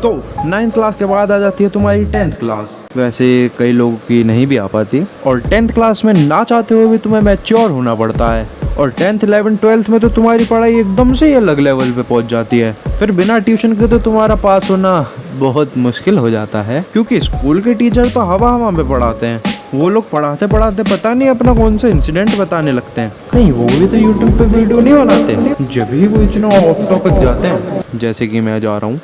तो 9th class के बाद आ जाती है तुम्हारी 10th क्लास। वैसे कई लोगों की नहीं भी आ पाती, और 10th क्लास में ना चाहते हुए भी तुम्हें मैच्योर होना पड़ता है। और 10th 11th 12th में तो तुम्हारी पढ़ाई एकदम से ही अलग लेवल पे पहुंच जाती है। फिर बिना ट्यूशन के तो तुम्हारा पास होना बहुत मुश्किल हो जाता है, क्योंकि स्कूल के टीचर तो हवा में पढ़ाते हैं। वो लोग पढ़ाते पढ़ाते पता नहीं अपना कौन सा इंसिडेंट बताने लगते हैं। कहीं वो भी तो यूट्यूब पे वीडियो नहीं बनाते जब भी वो इतना ऑफ टॉपिक जाते हैं, जैसे कि मैं जा रहा हूँ।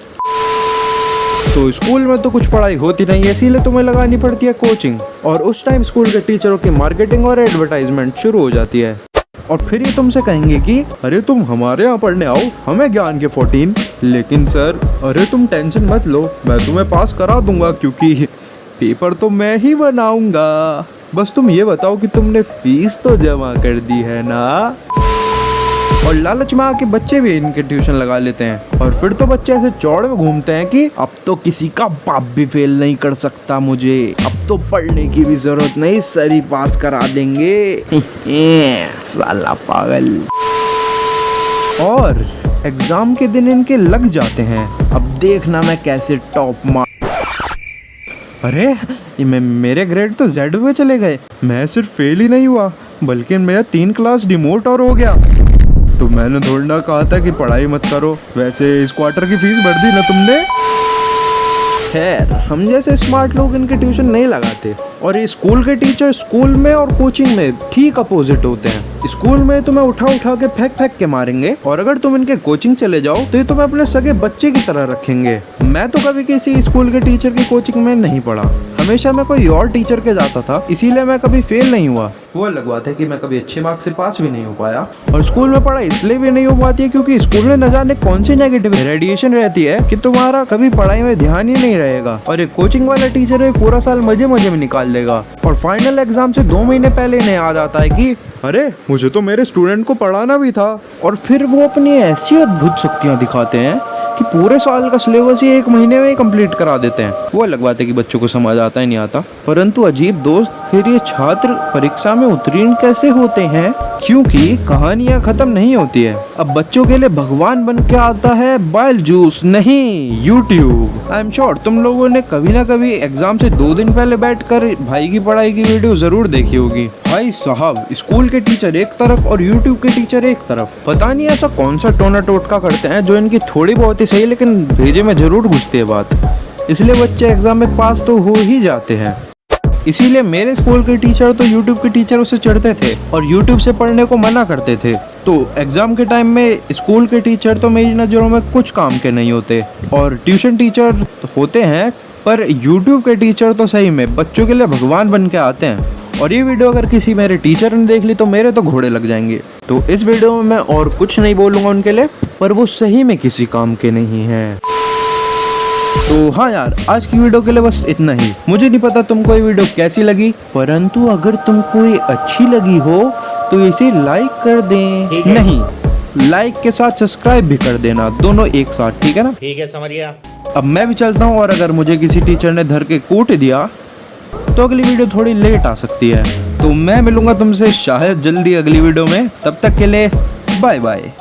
तो स्कूल में तो कुछ पढ़ाई होती नहीं है, इसीलिए तुम्हें लगानी पड़ती है कोचिंग। और उस टाइम स्कूल के टीचरों की मार्केटिंग और एडवर्टाइजमेंट शुरू हो जाती है। और फिर ये तुमसे कहेंगे कि अरे तुम हमारे यहाँ पढ़ने आओ, हमें ज्ञान के 14। लेकिन सर, अरे तुम टेंशन मत लो, मैं तुम्हें पास करा दूंगा, क्योंकि पेपर तो मैं ही बनाऊंगा। बस तुम ये बताओ कि तुमने फीस तो जमा कर दी है ना। और लालच में आके बच्चे भी इनके ट्यूशन लगा लेते हैं। और फिर तो बच्चे ऐसे चौड़ में घूमते हैं कि अब तो किसी का बाप भी फेल नहीं कर सकता मुझे, अब तो पढ़ने की भी जरूरत नहीं, सर ही पास करा देंगे। साला पागल। और एग्जाम के दिन इनके लग जाते हैं, अब देखना मैं कैसे टॉप मार। अरे मेरे ग्रेड तो जेड में चले गए। मैं सिर्फ फेल ही नहीं हुआ, बल्कि मेरा 3 क्लास डिमोट और हो गया। तो मैंने थोड़ा ना कहा था कि पढ़ाई मत करो। वैसे इस क्वार्टर की फीस भर दी ना तुमने? खैर, हम जैसे स्मार्ट लोग इनके ट्यूशन नहीं लगाते। और ये स्कूल के टीचर स्कूल में और कोचिंग में ठीक अपोजिट होते हैं। स्कूल में तुम्हें उठा के फेंक के मारेंगे, और अगर तुम इनके कोचिंग चले जाओ तो ये तुम्हें अपने सगे बच्चे की तरह रखेंगे। मैं तो कभी किसी स्कूल के टीचर की कोचिंग में नहीं पढ़ा, हमेशा मैं कोई और टीचर के जाता था, इसीलिए मैं कभी फेल नहीं हुआ। वो अलग बात है कि मैं कभी अच्छे मार्क्स से पास भी नहीं हो पाया। और स्कूल में पढ़ाई इसलिए भी नहीं हो पाती है क्योंकि स्कूल में न जाने कौन सी नेगेटिव रेडिएशन रहती है कि तुम्हारा कभी पढ़ाई में ध्यान ही नहीं रहेगा। और एक कोचिंग वाला टीचर है पूरा साल मजे में निकाल देगा, और फाइनल एग्जाम से 2 महीने पहले इन्हें याद आता है कि अरे मुझे तो मेरे स्टूडेंट को पढ़ाना भी था। और फिर वो अपनी ऐसी अद्भुत शक्तियाँ दिखाते हैं कि पूरे साल का सिलेबस ही 1 महीने में ही कंप्लीट करा देते हैं। वो अलग बात है कि बच्चों को समझ आता ही नहीं आता, परंतु अजीब दोस्त, फिर ये छात्र परीक्षा में उत्तीर्ण कैसे होते हैं? क्योंकि कहानियां खत्म नहीं होती है। अब बच्चों के लिए भगवान बन के आता है बायजूस, नहीं यूट्यूब। आई एम श्योर तुम लोगों ने कभी ना कभी एग्जाम से 2 दिन पहले बैठकर भाई की पढ़ाई की वीडियो जरूर देखी होगी। भाई साहब, स्कूल के टीचर एक तरफ और यूट्यूब के टीचर एक तरफ। पता नहीं ऐसा कौन सा टोना टोटका करते हैं जो इनकी थोड़ी बहुत ही सही लेकिन भेजे में जरूर घुसती है बात। इसलिए बच्चे एग्जाम में पास तो हो ही जाते हैं। इसीलिए मेरे स्कूल के टीचर तो यूट्यूब के टीचरों से चढ़ते थे और यूट्यूब से पढ़ने को मना करते थे। तो एग्जाम के टाइम में स्कूल के टीचर तो मेरी नज़रों में कुछ काम के नहीं होते, और ट्यूशन टीचर होते हैं, पर यूट्यूब के टीचर तो सही में बच्चों के लिए भगवान बन के आते हैं। और ये वीडियो अगर किसी मेरे टीचर ने देख ली तो मेरे तो घोड़े लग जाएंगे। तो इस वीडियो में मैं और कुछ नहीं बोलूँगा उनके लिए, पर वो सही में किसी काम के नहीं हैं। तो हाँ यार, आज की वीडियो के लिए बस इतना ही। मुझे नहीं पता तुमको ये वीडियो कैसी लगी, परंतु अगर तुमको ये अच्छी लगी हो तो इसे लाइक कर दें। नहीं, लाइक के साथ सब्सक्राइब भी कर देना, दोनों एक साथ, ठीक है ना? ठीक है, समझ गया। अब मैं भी चलता हूँ, और अगर मुझे किसी टीचर ने धर के कूट दिया तो अगली वीडियो थोड़ी लेट आ सकती है। तो मैं मिलूंगा तुमसे शायद जल्दी अगली वीडियो में। तब तक के लिए बाय बाय।